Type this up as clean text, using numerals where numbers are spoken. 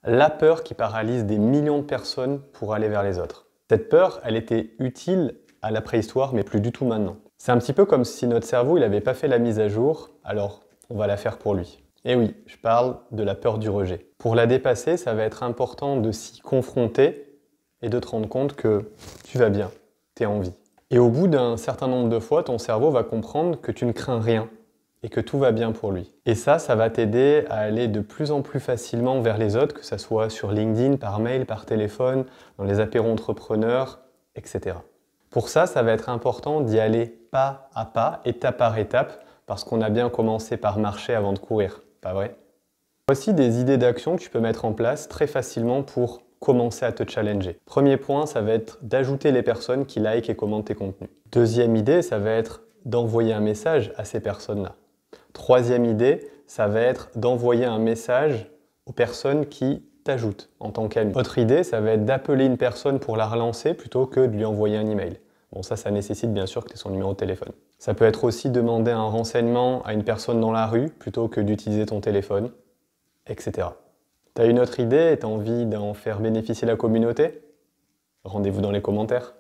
la peur qui paralyse des millions de personnes pour aller vers les autres. Cette peur, elle était utile à la préhistoire, mais plus du tout maintenant. C'est un petit peu comme si notre cerveau, il n'avait pas fait la mise à jour, alors on va la faire pour lui. Et oui, je parle de la peur du rejet. Pour la dépasser, ça va être important de s'y confronter et de te rendre compte que tu vas bien, tu es en vie. Et au bout d'un certain nombre de fois, ton cerveau va comprendre que tu ne crains rien et que tout va bien pour lui. Et ça va t'aider à aller de plus en plus facilement vers les autres, que ce soit sur LinkedIn, par mail, par téléphone, dans les apéros entrepreneurs, etc. Pour ça va être important d'y aller pas à pas, étape par étape, parce qu'on a bien commencé par marcher avant de courir, pas vrai? Voici des idées d'action que tu peux mettre en place très facilement pour commencer à te challenger. Premier point, ça va être d'ajouter les personnes qui likent et commentent tes contenus. Deuxième idée, ça va être d'envoyer un message à ces personnes-là. Troisième idée, ça va être d'envoyer un message aux personnes qui t'ajoutent en tant qu'ami. Autre idée, ça va être d'appeler une personne pour la relancer plutôt que de lui envoyer un email. Bon, ça nécessite bien sûr que tu aies son numéro de téléphone. Ça peut être aussi demander un renseignement à une personne dans la rue plutôt que d'utiliser ton téléphone, etc. T'as une autre idée et t'as envie d'en faire bénéficier la communauté? Rendez-vous dans les commentaires.